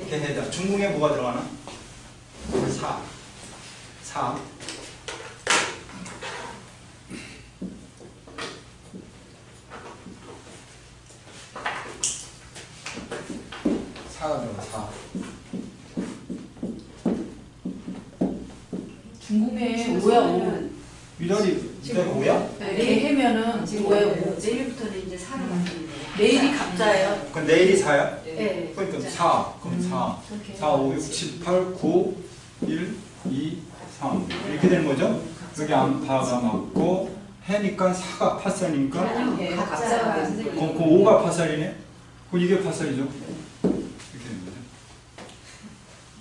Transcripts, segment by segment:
이렇게 해야 중궁에 뭐가 들어가나? 4. 4. 중궁에 5야 5. 미달이 5야? 네, 해면은 지금 5야 5. 내일부터는 이제 4로 바뀌는 거예요. 내일이 갑자예요. 그럼 내일이 4야? 네. 그러니까 4. 그럼 4. 4, 5, 6, 7, 8, 9, 1, 2, 3. 이렇게 되는 거죠? 여기 암파가 맞고 해니까 4가 파살이니까 네, 갑자가 갑자가. 선생님. 그럼 5가 파살이네? 그럼 이게 파살이죠? 이렇게 되는 거죠?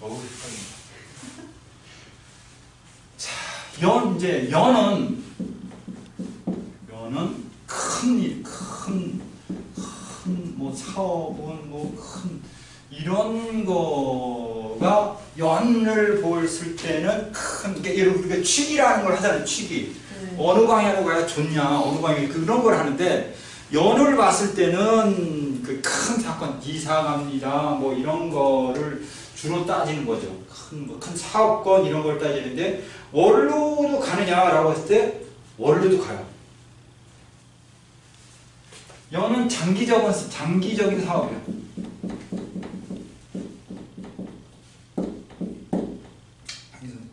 어우, 헷갈린다. 자, 이제 연은 큰 일, 뭐 사업은 뭐 큰 이런 거가 연을 보였을 때는 큰 게 우리가 취기라는 걸 하잖아요. 취기. 어느 방향으로 가야 좋냐, 어느 방향이 그런 걸 하는데 연을 봤을 때는 그 큰 사건, 이사갑니다, 뭐 이런 거를 주로 따지는 거죠. 큰 사업권 이런 걸 따지는데 월로도 가느냐라고 했을 때 월로도 가요. 연은 장기적인 사업이에요.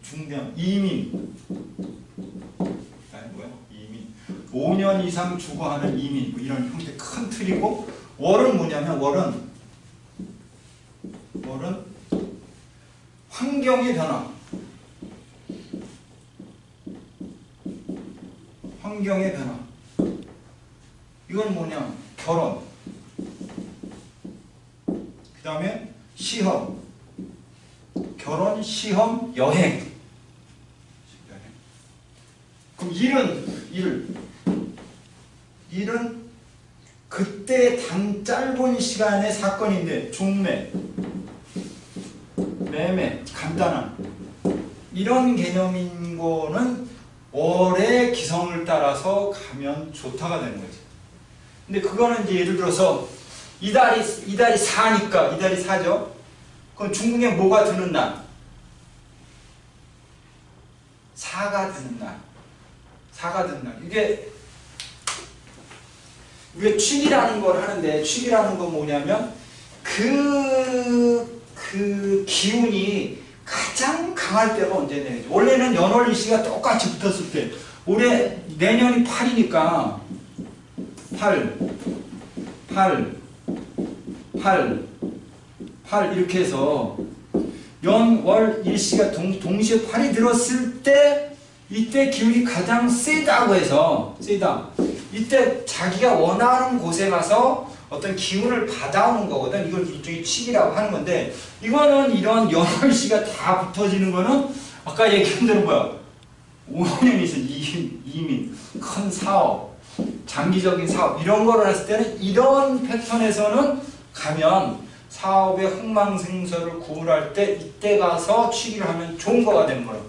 중대한 이민. 뭐야? 이민. 5년 이상 주거하는 이민. 뭐 이런 형태 큰 틀이고 월은 뭐냐면 월은 환경의 변화. 환경의 변화. 이건 뭐냐? 결혼. 그 다음에 시험. 결혼, 시험, 여행. 그럼 일은 그때 짧은 시간의 사건인데 중매, 매매, 간단한 이런 개념인 거는 월의 기성을 따라서 가면 좋다가 되는 거지. 근데 그거는 이제 예를 들어서 이달이 4니까 이달이 4죠. 그럼 중궁에 뭐가 드는 날? 4가 드는 날. 4가 드는 날. 이게 우리가 취기라는 걸 하는데 취기라는 건 뭐냐면 그 기운이 가장 강할 때가 언제냐. 원래는 연월일시가 똑같이 붙었을 때 내년이 8이니까 8 이렇게 해서 연월일시가 동시에 8이 들었을 때 이때 기운이 가장 세다고 해서 이때 자기가 원하는 곳에 가서 어떤 기운을 받아오는 거거든. 이걸 일종의 취기라고 하는 건데 이거는 이런 연월시가 다 붙어지는 거는 아까 얘기한 대로 뭐야 5년에서 이민, 큰 사업, 장기적인 사업 이런 거를 했을 때는 이런 패턴에서는 가면 사업의 흥망생쇠를 구분할 때 이때 가서 취기를 하면 좋은 거가 되는 거예요.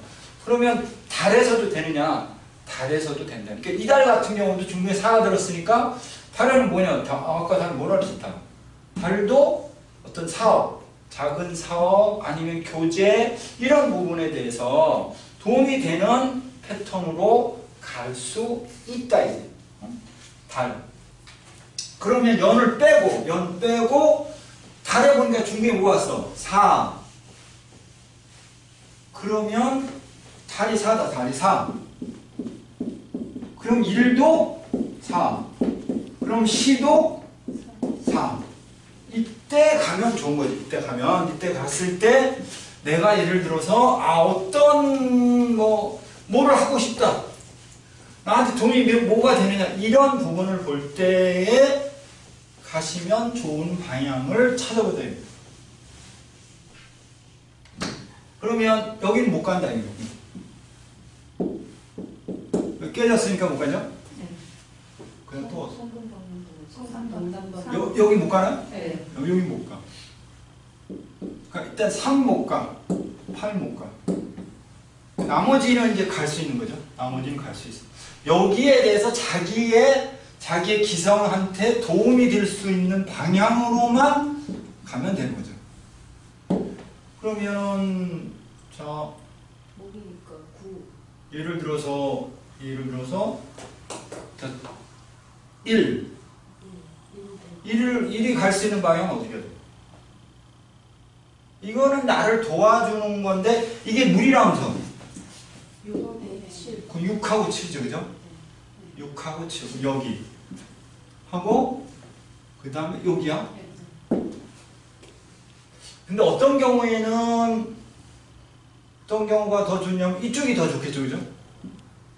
그러면 달에서도 되느냐? 달에서도 된다. 그러니까 이달 같은 경우도 중국에 4가 들었으니까 달에는 뭐냐? 아까 달 뭐라 그랬다. 달도 어떤 사업, 작은 사업 아니면 교제 이런 부분에 대해서 도움이 되는 패턴으로 갈 수 있다 이제. 달. 그러면 연 빼고 달에 보니까 중국에 뭐 왔어? 4. 그러면 달이 4다. 달이 4. 그럼 일도 4. 그럼 시도 4. 이때 가면 좋은 거지. 이때 갔을 때 내가 예를 들어서 어떤 뭐를 하고 싶다. 나한테 도움이 뭐가 되느냐. 이런 부분을 볼 때에 가시면 좋은 방향을 찾아보자. 그러면 여기는 못 간다. 여기 깨졌으니까 못 가죠? 네. 그냥 또 성담동. 여기 못 가나? 네. 여기 못 가. 그러니까 일단 3 못 가. 8 못 가. 나머지는 이제 갈 수 있는 거죠. 나머지는 갈 수 있어. 여기에 대해서 자기의 기성한테 도움이 될 수 있는 방향으로만 가면 되는 거죠. 그러면 자 목이니까 구. 예를 들어서 자, 1 1이 갈 수 있는 방향은 어떻게 돼요? 이거는 나를 도와주는 건데 이게 물이라면서 7. 6하고 7죠, 그죠? 6하고 7 여기 하고 그 다음에 여기야. 근데 어떤 경우가 더 좋냐면 이쪽이 더 좋겠죠, 그죠?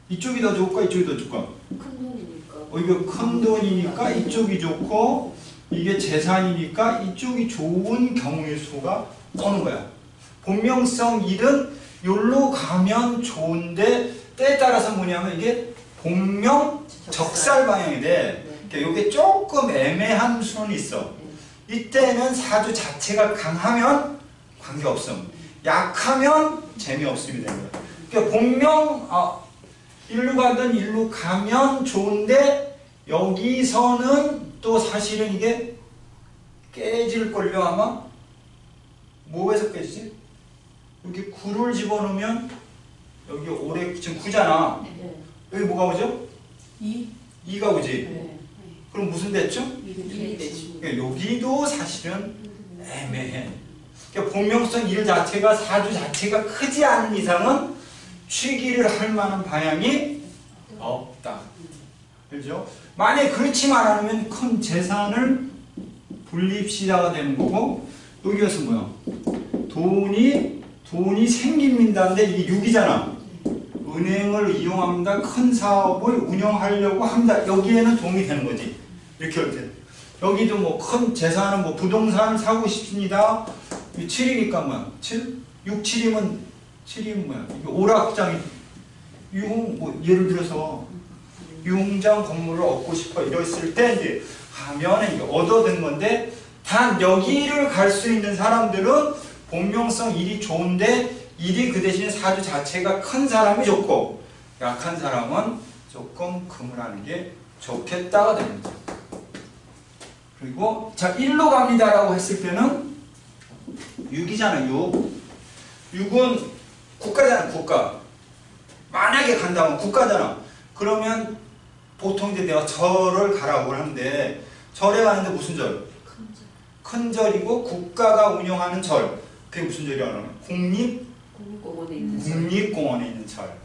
이쪽이 더 좋을까, 이쪽이 더 좋을까? 큰 돈이니까. 이거 큰 돈이니까 이쪽이 좋고 이게 재산이니까 이쪽이 좋은 경우의 수가 오는 거야. 본명성 1은 여기로 가면 좋은데 때에 따라서 뭐냐면 이게 본명 적살 방향이 돼. 그러니까 이게 조금 애매한 수는 있어. 이때는 사주 자체가 강하면 관계없음, 약하면 재미없음이 되는 거야. 그러니까 본명 일로 가든 일로 가면 좋은데 여기서는 또 사실은 이게 깨질걸요 아마? 뭐에서 깨지지? 여기 9를 집어넣으면 여기 올해 지금 9잖아. 네. 여기 뭐가 오죠? 2? 2가 오지? 네. 그럼 무슨 됐죠? 2이 되지. 그러니까 여기도 사실은 애매해. 그러니까 본명성 1 자체가 사주 자체가 크지 않은 이상은 취기를 할 만한 방향이 없다. 그렇죠? 만약에 그렇지만 않으면 큰 재산을 분립시다가 되는 거고 여기에서 뭐야? 돈이 생깁니다인데 이게 6이잖아. 은행을 이용합니다. 큰 사업을 운영하려고 합니다. 여기에는 도움이 되는 거지. 이렇게 할 때. 여기도 뭐 큰 재산은 뭐 부동산 사고 싶습니다. 7이니까 뭐야? 7? 6, 7이면 뭐야? 이게 오락장이 뭐 예를 들어서 유흥장 건물을 얻고 싶어 이랬을 때 이제 하면 이게 얻어든 건데 단 여기를 갈 수 있는 사람들은 본명성 1이 좋은데 1이 그 대신에 사주 자체가 큰 사람이 좋고 약한 사람은 조금 금을 하는 게 좋겠다가 됩니다. 그리고 자 1로 갑니다라고 했을 때는 6이잖아 6은 국가잖아 국가. 만약에 간다면 국가잖아. 그러면 보통 이제 내가 절을 가라고 하는데 절에 가는데 무슨 절? 큰 절이고 국가가 운영하는 절. 그게 무슨 절이라고 하면 국립공원에 있는 국립공원에 있는 절.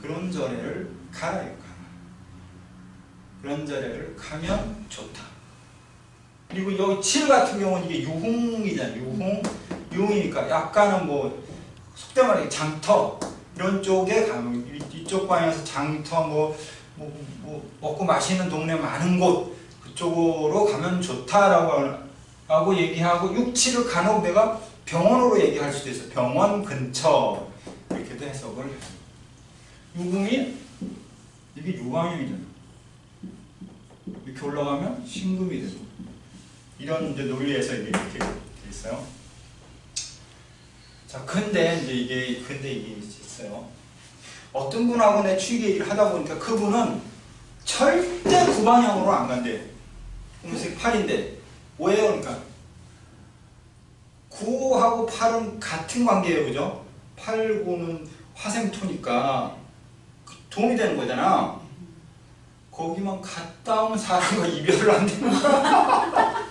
그런 절에를 가라. 그런 절에를 가면 좋다. 그리고 여기 7 같은 경우는 이게 유흥이잖아. 유흥이니까 약간은 뭐 속된 말로 장터 이런 쪽에 가면 이쪽 방향에서 장터 뭐 먹고 마시는 동네 많은 곳 그쪽으로 가면 좋다라고 얘기하고 6, 7을 간혹 내가 병원으로 얘기할 수도 있어. 병원 근처 이렇게도 해석을 해요. 유금이 이게 유방형이잖아. 이렇게 올라가면 신금이 되고 이런 이제 논리에서 이게 이렇게 돼 있어요. 자, 근데 이게 있어요. 어떤 분하고 내 취기 얘기를 하다 보니까 그분은 절대 구방향으로 안 간대. 음색 8인데 왜요? 그러니까 9하고 8은 같은 관계예요, 그죠? 8, 9는 화생토니까 도움이 되는 거잖아. 거기만 갔다 오면 사람과 이별을 안 되는 거야.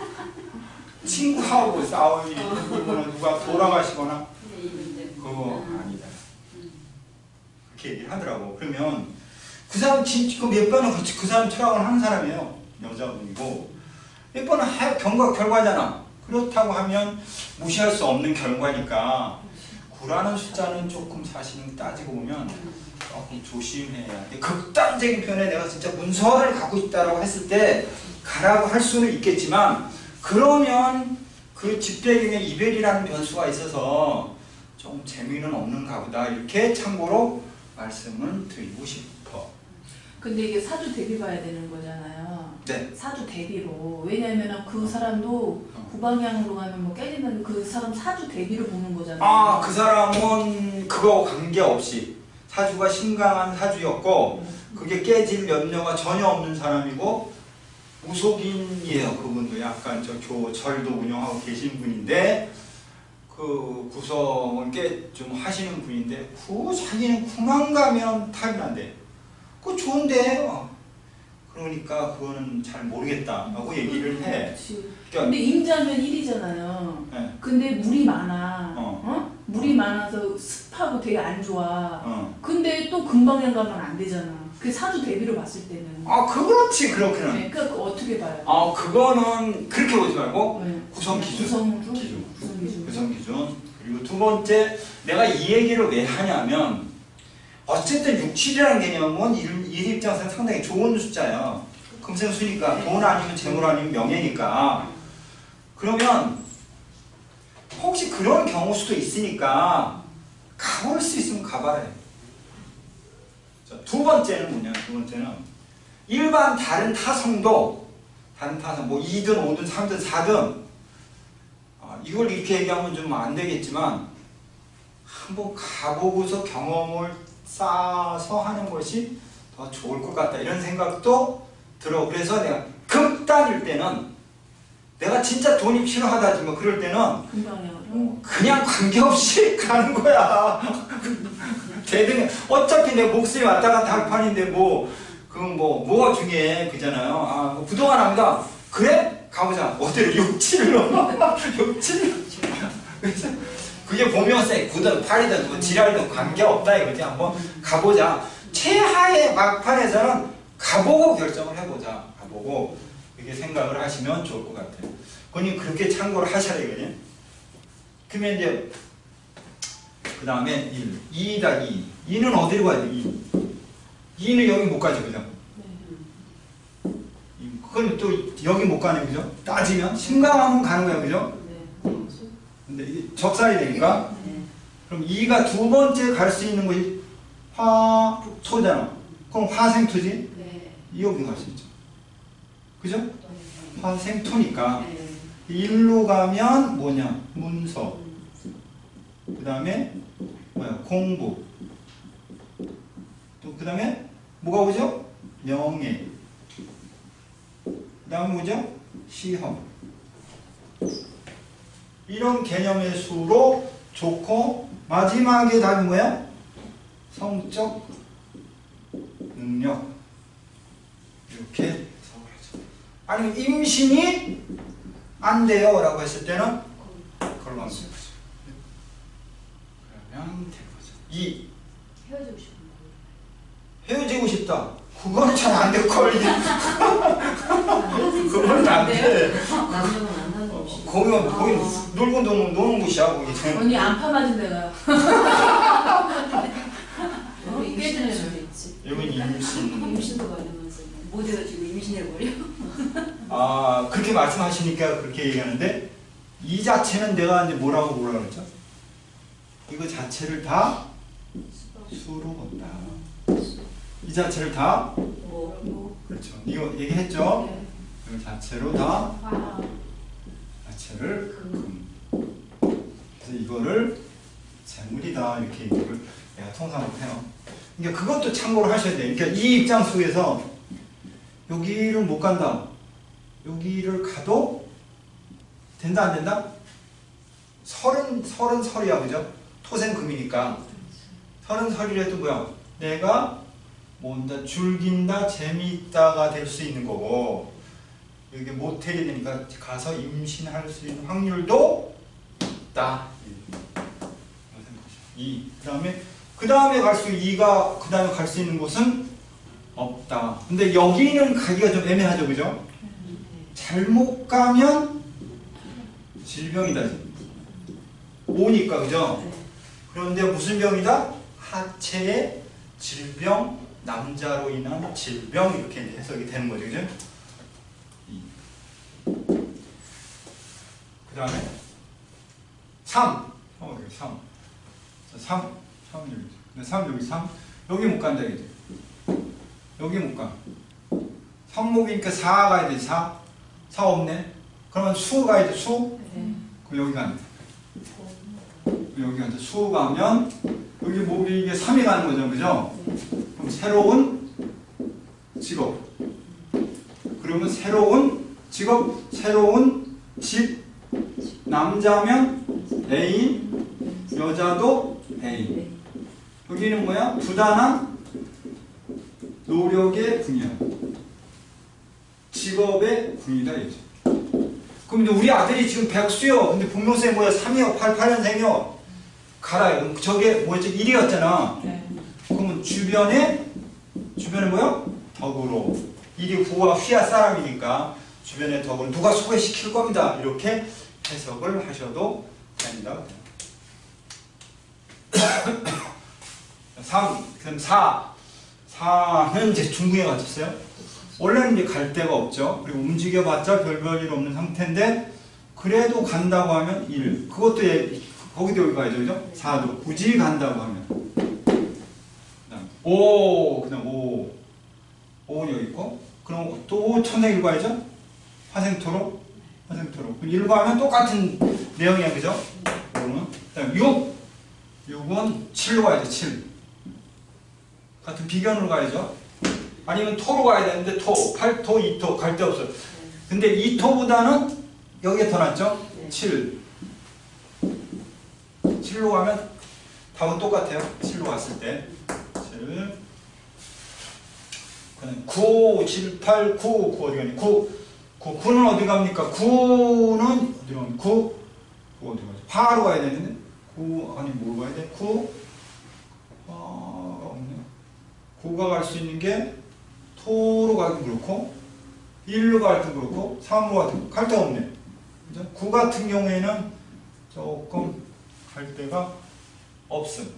친구하고 싸우니 누가 돌아가시거나 그거 아니다. 그렇게 얘기를 하더라고. 그러면 그 사람 진짜 몇 번은 같이 그 사람 철학을 하는 사람이에요. 여자분이고 몇 번은 결과잖아. 그렇다고 하면 무시할 수 없는 결과니까 9라는 숫자는 조금 사실은 따지고 보면 조금 조심해야 돼. 극단적인 표현에 내가 진짜 문서를 갖고 있다라고 했을 때 가라고 할 수는 있겠지만 그러면 그 집배경에 이별이라는 변수가 있어서 좀 재미는 없는가 보다 이렇게 참고로 말씀을 드리고 싶어. 근데 이게 사주 대비 봐야 되는 거잖아요. 네. 사주 대비로. 왜냐면은 그 사람도 구방향으로 가면 뭐 깨지는 그 사람 사주 대비로 보는 거잖아요. 아, 그 사람은 그거 관계없이 사주가 신강한 사주였고 그게 깨질 염려가 전혀 없는 사람이고 무속인이에요. 그분도 약간 절도 운영하고 계신 분인데 그 구성을 꽤 좀 하시는 분인데 자기는 구만 가면 탑이 난대. 그거 좋은데 그러니까 그거는 잘 모르겠다라고 얘기를 해. 그렇지. 그러니까 근데 임자면 1이잖아요. 네. 근데 물이 많아. 물이 많아서 습하고 되게 안 좋아. 근데 또 금방향 가면 안 되잖아. 그 사주 대비로 봤을 때는. 그렇지 그렇게는. 네, 그러니까 어떻게 봐요? 그거는 그렇게 보지 말고 네. 구성 기준. 구성 기준. 구성 기준. 그리고 두 번째, 내가 이 얘기를 왜 하냐면 어쨌든 6, 7이라는 개념은 일 입장에서는 상당히 좋은 숫자예요. 금생수니까 돈 아니면 재물 아니면 명예니까. 그러면 혹시 그런 경우 수도 있으니까 가볼 수 있으면 가봐야 돼. 자, 두 번째는 뭐냐? 두 번째는 일반 다른 타성도 다른 타성 뭐 2든 5든 3든 4든 이걸 이렇게 얘기하면 좀 안 되겠지만 한번 가보고서 경험을 쌓아서 하는 것이 더 좋을 것 같다 이런 생각도 들어. 그래서 내가 극단일 때는 내가 진짜 돈이 필요하다지 뭐 그럴 때는 금방향으로. 그냥 관계없이 가는 거야. 대등 어차피 내 목숨이 왔다 갔다 할 판인데 뭐가 중요해 그잖아요. 뭐 부동산 합니다. 그래? 가보자. 어디로 6, 7로 6, 7로 그래서 그게 보면서 9든 8이든 뭐 지랄이든 관계없다 이거지. 한번 가보자. 최하의 막판에서는 가보고 결정을 해보자. 가보고 이렇게 생각을 하시면 좋을 것 같아요. 그러니 그렇게 참고를 하셔야 되거든요. 그러면 이제 그 다음에 1, 2다 2. 2는 어디로 가야 돼? 2. 2는 여기 못 가죠, 그죠? 그럼 또 여기 못 가네, 그죠? 따지면 신강하면 가는 거야, 그죠? 근데 이게 적살이 되니까. 그럼 2가 두 번째 갈 수 있는 것이 화토잖아. 그럼 화생토지? 여기 갈 수 있죠. 그죠? 화생토니까. 1로 가면 뭐냐? 문서. 그 다음에 뭐야? 공부. 또 그 다음에 뭐가 오죠? 명예. 그 다음에 뭐죠? 시험. 이런 개념의 수로 좋고 마지막에 답이 뭐야? 성적 능력. 이렇게 해석을 하죠. 아니면 임신이 안 돼요 라고 했을 때는 걸로 하면 되죠. 그러면 될 거죠. 2. 헤어지고 싶은 헤어지고 싶다. 그거는 잘 안 될걸. 그거는 안 돼. 남녀가 만나는 곳이. 거기 놀고 노는 곳이야 거기. 언니 안파 맞은 데가. 임신할 수도 있지. 여기 임신. 임신도 관련해서 못 헤어지고 임신해버려. 그렇게 말씀하시니까 그렇게 얘기하는데 이 자체는 내가 이제 뭐라고 그랬죠? 이거 자체를 다 수로 본다. 이 자체를 다 그렇죠. 이거 얘기했죠? 이거 자체로 다 자체를 그래서 이거를 재물이다 이렇게 얘기를 내가 통상으로 해요. 그러니까 그것도 참고를 하셔야 돼요. 그러니까 이 입장 속에서 여기를 못 간다. 여기를 가도 된다 안 된다? 설이야 그죠? 토생금이니까 설이라도 뭐야? 내가 뭔가 즐긴다 재미있다가 될 수 있는 거고 여기 모텔이 되니까 가서 임신할 수 있는 확률도 있다. 그 다음에 갈수록 2가 그 다음에 갈 수 있는 곳은 없다. 근데 여기는 가기가 좀 애매하죠, 그죠? 잘못 가면 질병이다. 5니까 그죠? 그런데 무슨 병이다? 하체의 질병, 남자로 인한 질병 이렇게 해석이 되는 거죠, 그죠? 그 다음에 3. 3 여기 3 여기 못 간다 이거지. 여기 못 가. 성목이니까 4 가야 돼. 4 없네. 그러면 수 가야 돼. 수. 그럼 여기 가면 돼. 여기 가면 수 가면 여기 목이 이게 3이 가는 거죠, 그죠? 그럼 새로운 직업. 그러면 새로운 직업, 새로운 집. 남자면 애인, 여자도 애인. 여기는 뭐야? 부단한 노력의 분야. 직업의 분이다 이거죠. 그럼 이제 우리 아들이 지금 백수요. 근데 분명세 뭐야? 3이요, 88년생이요. 갈아요. 그럼 저게 뭐였지? 1이었잖아. 네. 그러면 주변에 뭐야? 덕으로. 1이 후와 휘하 사람이니까 주변에 덕을 누가 소개시킬 겁니다. 이렇게 해석을 하셔도 됩니다. 3, 그럼 4는 이제 중궁에 갇혔어요. 원래는 이제 갈 데가 없죠. 그리고 움직여봤자 별일 없는 상태인데 그래도 간다고 하면 1. 그것도 거기도 여기 가야죠, 그죠? 4도 굳이 간다고 하면. 그다음 5, 그다음 5는 여기 있고, 그럼 또 천생일 가야죠? 화생토로. 그럼 1 가면 똑같은 내용이야, 그죠? 5는. 그다음 6은 7로 가야죠, 7. 같은 비견으로 가야죠. 아니면 토로 가야 되는데 토, 8토, 2토 갈 데 없어요. 근데 2토보다는 여기에 더 낫죠? 7. 7로 가면 답은 똑같아요. 7로 갔을 때. 7. 9, 7, 8, 9 어디 가니? 9는 어디 갑니까? 9는 어디 가니? 9 어디 가죠? 파로 가야 되는데 9 아니 뭘 가야 돼? 9 없네. 9가 갈 수 있는 게 토로 가긴 그렇고 1로 가긴 그렇고 3로 갈 데가 없네. 그죠? 9 같은 경우에는 조금 갈 데가 없음.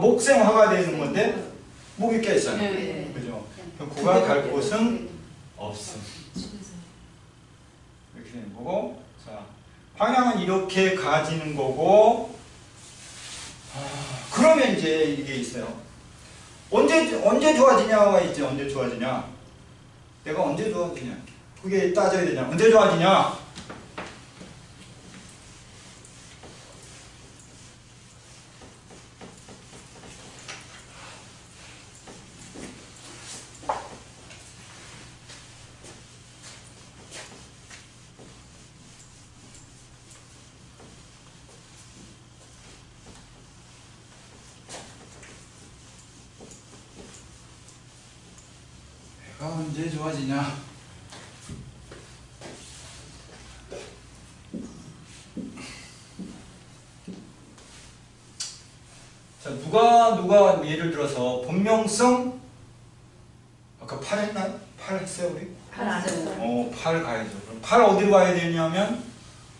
목생화가 되는 건데 목이 깨있잖아요. 네. 그죠? 9가 갈 곳은 없음. 이렇게 되는 거고, 자, 방향은 이렇게 가지는 거고, 그러면 이제 이게 있어요. 언제 좋아지냐가 있죠. 언제 좋아지냐? 내가 언제 좋아지냐? 그게 따져야 되냐? 언제 좋아지냐? 내가 언제 좋아지냐? 자, 누가 예를 들어서 본명성 아까 8 했나요? 8 했어요 우리? 8 안 했어요. 8 가야죠. 그럼 8 어디로 가야 되냐면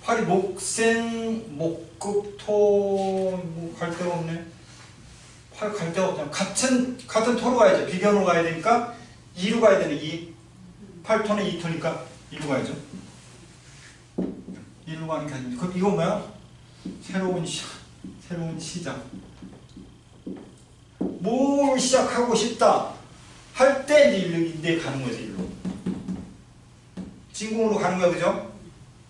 8이 목생, 목극토 갈 데가 없네. 8 갈 데가 없잖아. 같은 토로 가야죠. 비견으로 가야 되니까 2로 가야 되네. 2. 8토는 2토니까 2로 가야죠. 2로 가는 게 아닙니다. 그럼 이거 뭐야? 새로운 시작. 뭘 시작하고 싶다 할 때 이제 가는 거지. 일로 진궁으로 가는 거야, 그죠?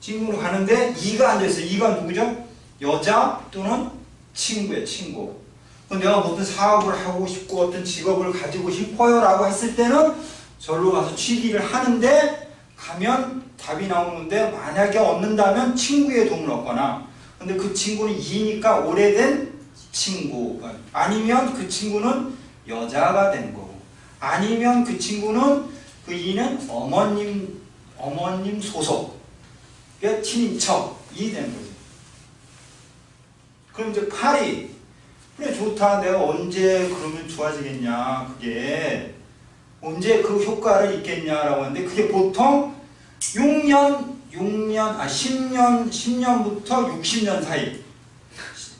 진궁으로 가는데 2가 앉아있어요. 2가 누구죠? 여자 또는 친구예요. 친구. 내가 어떤 사업을 하고 싶고 어떤 직업을 가지고 싶어요 라고 했을 때는 절로 가서 취기를 하는데 가면 답이 나오는데 만약에 얻는다면 친구의 도움을 얻거나, 근데 그 친구는 2니까 오래된 친구가, 아니면 그 친구는 여자가 되는 거고, 아니면 그 친구는 그 2는 어머님 소속, 그러니까 친인척이 되는 거죠. 그럼 이제 8이 그래 좋다. 내가 언제 그러면 좋아지겠냐? 그게 언제 그 효과를 있겠냐라고 하는데 그게 보통 10년부터 60년 사이.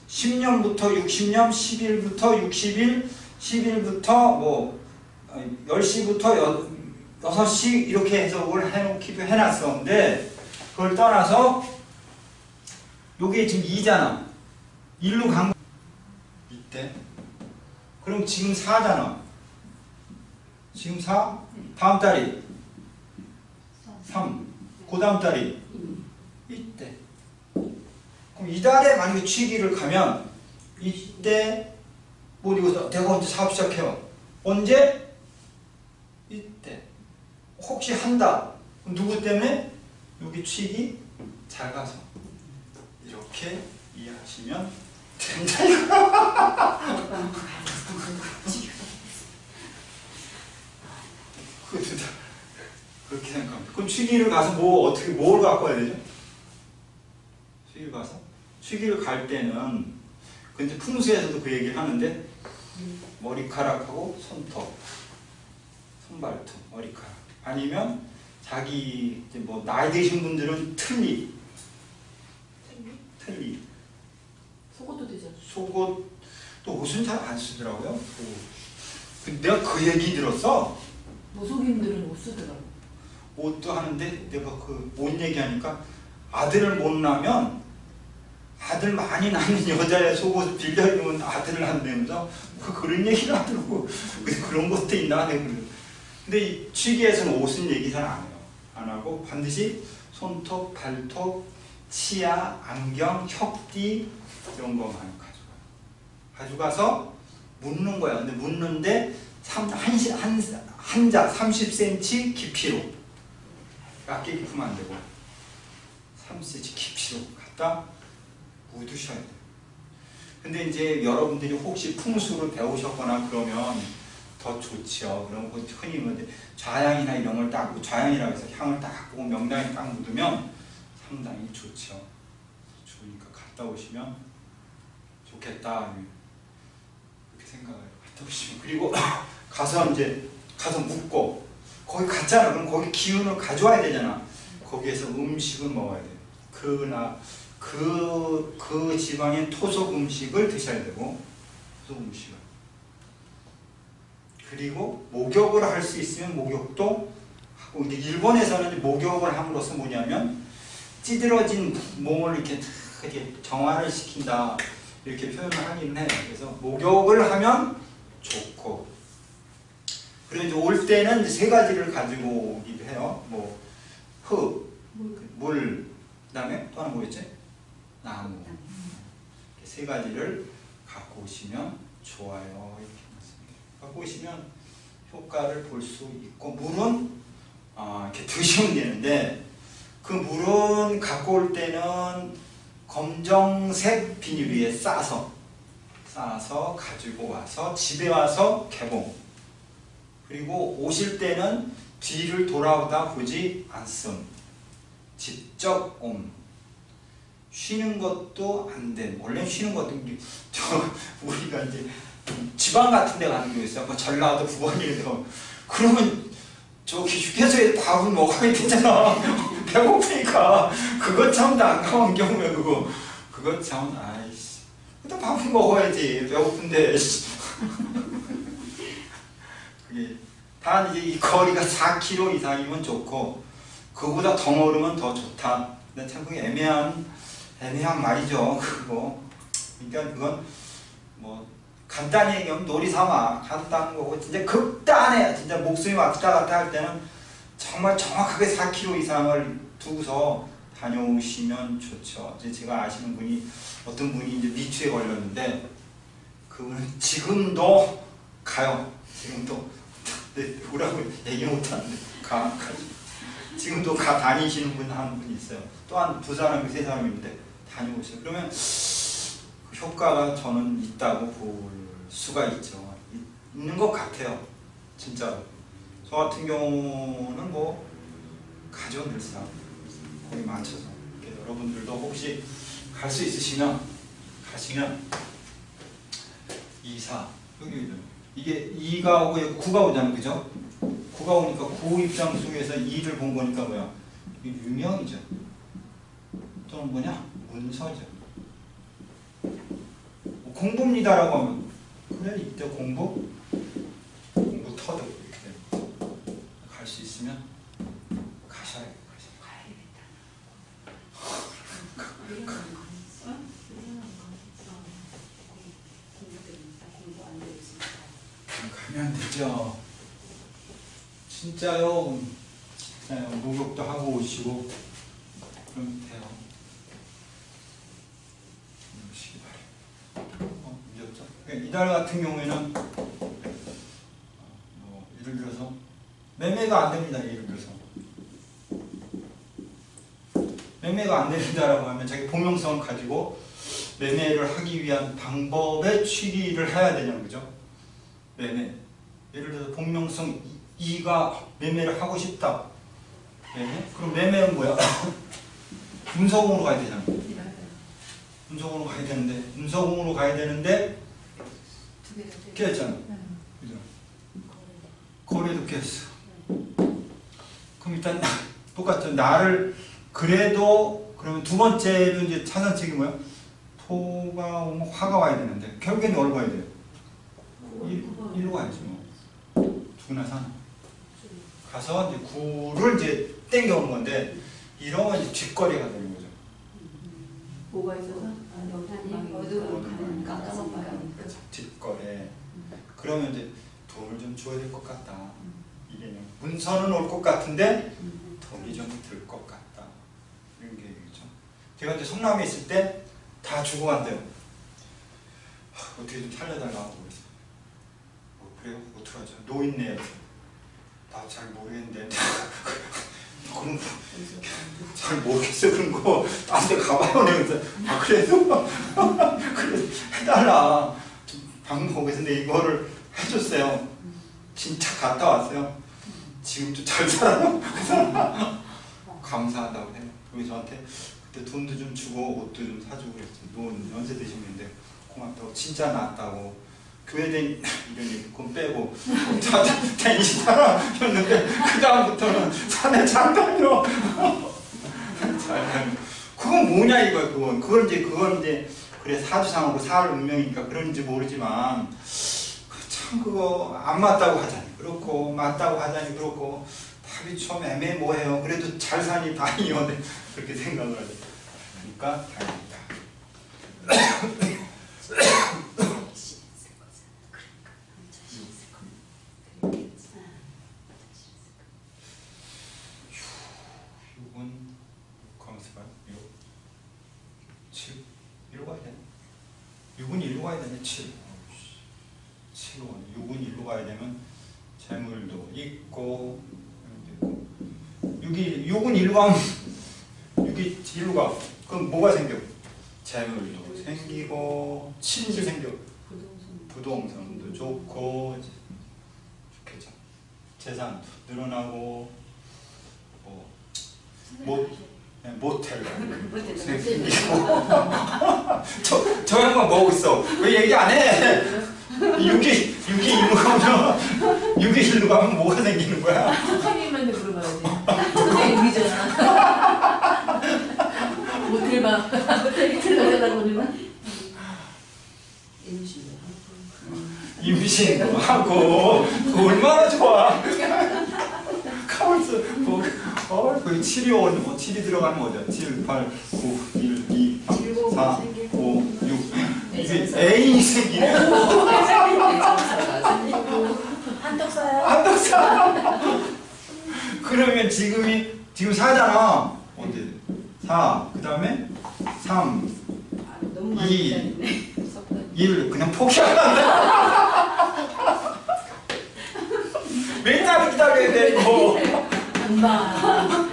10년부터 60년, 10일부터 60일, 10일부터 뭐 10시부터 6시 이렇게 해석을 해놓기도 해놨어. 근데 그걸 떠나서 요게 지금 2잖아. 1로 간 이때. 그럼 지금 4잖아. 지금 4? 다음 달이 3. 그 다음 달이 이때. 그럼 이달에 만약에 취기를 가면 이때 뭐 이거 내가 언제 사업 시작해요? 언제? 이때. 혹시 한다. 그럼 누구 때문에? 여기 취기 잘 가서 이렇게 이해하시면 된다. 그렇게 생각합니다. 그럼 취기를 가서 어떻게 뭘 갖고 와야 되죠? 취기를 가서? 취기를 갈 때는 근데 풍수에서도 그 얘기를 하는데 머리카락하고 손톱, 손발톱, 머리카락 아니면 자기 이제 뭐 나이 드신 분들은 틀니 속옷도 되잖아. 속옷 또 옷은 잘 안 쓰더라고요. 근데 내가 그 얘기 들었어. 노숙인들은 못 쓰더라고. 옷도 하는데 내가 그 옷 얘기하니까 아들을 못 낳으면 아들 많이 낳는 여자의 속옷을 빌려 입으면 아들을 낳는다면서 그런 얘기를 하더라고. 그런 것도 있나? 근데 이 취기에서는 옷은 얘기 잘 안 해요. 안 하고 반드시 손톱, 발톱, 치아, 안경, 혁띠 이런 것만 가져가서 묻는 거야. 근데 묻는데 한자 30cm 깊이로 얇게 깊으면 안 되고 30cm 깊이로 갖다 묻으셔야 돼요. 근데 이제 여러분들이 혹시 풍수를 배우셨거나 그러면 더 좋죠. 그럼 흔히 뭐 좌향이나 이런 걸 딱 좌향이라고 해서 향을 딱 보고 명당에 딱 묻으면 상당히 좋죠. 좋으니까 갔다 오시면 좋겠다 이렇게 생각해요. 갔다 오시면 그리고 가서 묵고 거기 갔잖아. 그럼 거기 기운을 가져와야 되잖아. 거기에서 음식을 먹어야 돼요. 그 지방의 토속 음식을 드셔야 되고 토속 음식을 그리고 목욕을 할 수 있으면 목욕도 하고 근데 일본에서는 목욕을 함으로써 뭐냐면 찌들어진 몸을 이렇게 정화를 시킨다 이렇게 표현을 하긴 해요. 그래서 목욕을 하면 좋고 그리고 이제 올 때는 이제 3가지를 가지고 오기도 해요. 뭐 흙, 물, 그다음에 또 하나 뭐였지? 나무. 3가지를 갖고 오시면 좋아요. 이렇게 말씀드려요. 갖고 오시면 효과를 볼 수 있고 물은 이렇게 드시면 되는데 그 물은 갖고 올 때는 검정색 비닐 위에 싸서 가지고 와서 집에 와서 개봉 그리고 오실 때는 뒤를 돌아오다 보지 않음 직접 쉬는 것도 안 돼. 원래 쉬는 것도 우리가 이제 지방 같은 데 가는 게 있어요. 뭐 전라도 부원이라도 그러면 저기 휴게소에 밥을 먹어야 되잖아. 배고프니까 그것 참 난감한 경우야 그거 참 아이씨. 또 밥을 먹어야지 배고픈데. 그게 단 이제 이 거리가 4km 이상이면 좋고 그보다 더 멀으면 더 좋다. 근데 참 그게 애매한 말이죠. 그거. 그러니까 그건 뭐 간단히 얘기하면 놀이삼아 간단한 거고 진짜 극단에 진짜 목숨이 왔다 갔다 할 때는 정말 정확하게 4km 이상을 두고서 다녀오시면 좋죠. 이제 제가 아시는 분이 어떤 분이 이제 미추에 걸렸는데 그분은 지금도 가요. 지금도 뭐라고 얘기 못하는데 지금도 다니시는 분 한 분 있어요. 또한 2사람, 3사람인데 다녀오세요. 그러면 그 효과가 저는 있다고 볼 수가 있죠. 있는 것 같아요. 진짜. 저 같은 경우는 뭐 가죠 늘상 거기 맞춰서. 여러분들도 혹시 갈 수 있으시면 가시면 2, 4 여기 이게 2가 오고 9가 오잖아요. 그죠? 9가 오니까 9 입장 속에서 2를 본 거니까 뭐야? 유명이죠. 또는 뭐냐? 문서죠. 공부입니다라고 하면 그래 이때 공부 터득 이렇게 갈 수 있으면 가셔야 돼요. 가면 되죠. 진짜요. 목욕도 하고 오시고 그러면 돼요. 오시기 바래요. 문제없죠? 이달 같은 경우에는 예를 들어서 매매가 안 됩니다. 예를 들어서 매매가 안 된다라고 하면 자기 본명성을 가지고 매매를 하기 위한 방법의 취리를 해야 되냐는 거죠. 매매. 예를 들어서 본명성 이가 매매를 하고 싶다. 매매? 그럼 매매는 뭐야? 음서공으로 가야 되잖아. 음서공으로 가야 되는데 음서공으로 가야 되는데 껴있잖아. 그죠? 거래도 껴있어. 그럼 일단 똑같죠. 나를 그래도 그러면 두 번째는 이제 차선책이 뭐야? 토가 오면 화가 와야 되는데 결국에는 어디로 가야 돼요? 일로 가야지 뭐. 두나 산. 가서 이제 구를 이제 땡겨오는 건데 이러면 이제 뒷거리가 되는 거죠. 뭐가 있어서? 아니 어두운 가면 깎아서 봐요. 뒷거래. 그러면 이제 돈을 좀 줘야 될 것 같다. 이게 문서는 올 것 같은데 돈이 좀 들 것 같다. 이런 게 얘기죠. 제가 이제 성남에 있을 때 다 주고 간대요. 어떻게 좀 살려달라고 그랬어요. 그래요? 어떡하죠? 노인네요. 나 잘 모르겠는데. 그런 거 잘 모르겠어. 그런 거 나한테 가봐요. 내가 아 그래도 그래 해달라. 방법에서 근데 이거를 해줬어요. 진짜 갔다 왔어요. 지금도 잘 살아요. 그래서 감사하다고 해요. 그리고 저한테 그때 돈도 좀 주고 옷도 좀 사주고 그랬어요. 노인 연세 드시는데 고맙다고 진짜 낫다고 교회된 이런 일건 빼고 다니시다였는데 그 다음부터는 산에 잘 다녀. 잘 다녀. 그건 뭐냐 이거야. 그건 이제 그래 사주상으로 살 운명이니까 그런지 모르지만 참 그거 안 맞다고 하자니 그렇고 맞다고 하자니 그렇고 답이 좀 애매모호해요. 그래도 잘 사니 다행이요. 그렇게 생각을 하죠. 그러니까 다행이다. 가야 되네. 7. 6은 일로 가야 되면 재물도 있고 6은 일로 가면 6이 일로 가. 그럼 뭐가 생겨? 재물도 생기고 7도 생겨. 부동산도 좋고 좋겠죠. 재산도 늘어나고 모텔 생기고 저 양반 뭐하고 있어? 왜 얘기 안 해? 6이 일로 가면 6이 일로 가면 뭐가 생기는 거야? 선생님한테 물어봐야지. 선생님 위잖아. 모텔 봐. 모텔 가려다가 그러면 임신도 하고 얼마나 좋아. 가만있어. 거의 7이 오는 뭐 7이 들어가는 거죠. 7, 8, 9, 1, 2, 3, 4, 5, 6 이게 애인이 생기네. 한턱사야. 한턱사. 그러면 지금 4잖아. 언제? 4. 그 다음에 3, 2, 1 그냥 포기한다. 맨날 기다려야 돼 이거. 금방.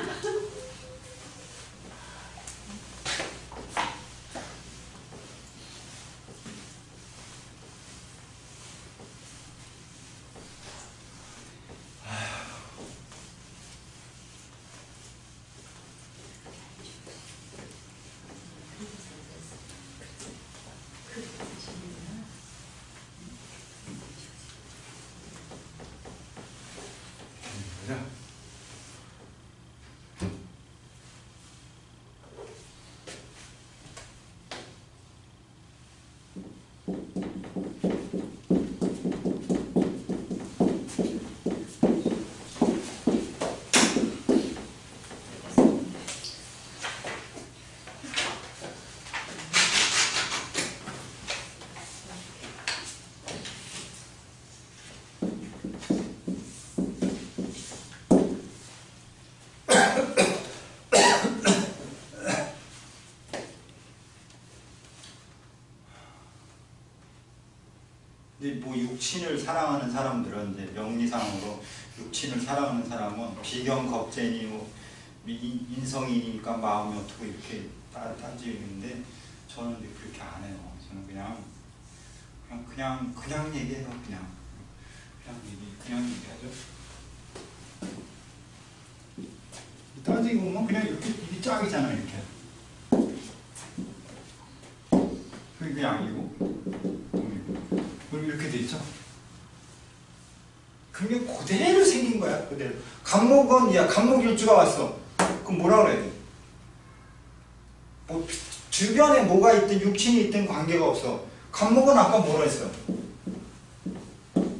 근데 뭐 육친을 사랑하는 사람들은 이제 명리상으로 육친을 사랑하는 사람은 비경 겁쟁이 뭐 인성이니까 마음이 어떻고 이렇게 따지는데 저는 근데 그렇게 안 해요. 저는 그냥 얘기해요. 그냥 얘기하죠. 따지고 보면 그냥 이렇게 이게 짝이잖아 이렇게. 그게 양이고, 그리고 이렇게 돼 있죠. 그게 그대로 생긴 거야. 그대로. 간목일주가 왔어. 그럼 뭐라 그래야 돼? 뭐 주변에 뭐가 있든 육친이 있든 관계가 없어. 간목은 아까 뭐라 했어?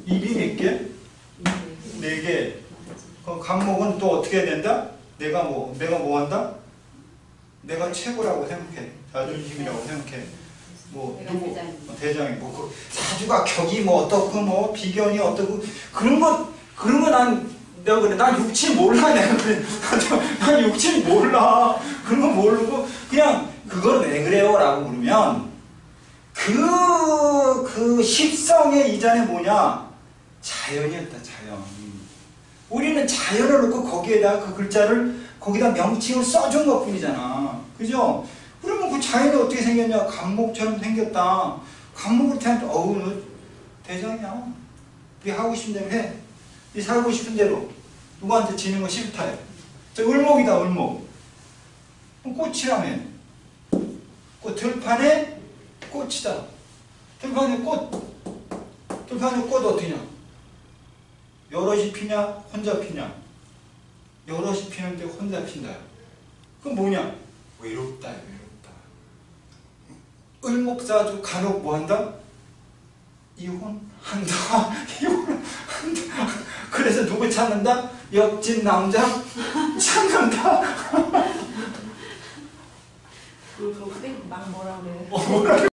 입이 몇 개? 4개. 그럼 간목은 또 어떻게 해야 된다? 내가 뭐 한다? 내가 최고라고 생각해. 자존심이라고 생각해. 뭐 누구 대장이 뭐 그 사주가 격이 뭐 어떻고 뭐 비견이 어떻고 그런 거 내가 그래 난 육친 몰라 내가 그래 난 육친 몰라 그런 거 모르고 그냥 그걸 왜 그래요라고 물으면 그 십성의 이전에 뭐냐 자연이었다 자연. 우리는 자연을 놓고 거기에다 그 글자를 거기다 명칭을 써준 것 뿐이잖아. 그죠? 그러면 그 자연이 어떻게 생겼냐? 간목처럼 생겼다. 간목을 태한테 어우 너 대장이야. 네 하고 싶은 대로 해. 네 살고 싶은 대로. 누구한테 지는 거 싫다해. 저 을목이다 을목. 꽃이라며. 들판에 꽃이다. 들판에 꽃 어떠냐? 여럿이 피냐? 혼자 피냐? 여럿이 피는데 혼자 핀다. 그건 뭐냐? 외롭다. 을목사주 간혹 뭐한다? 이혼한다. 그래서 누구 찾는다? 옆집 남자 찾는다. 그거 막 뭐라 그래? 뭐라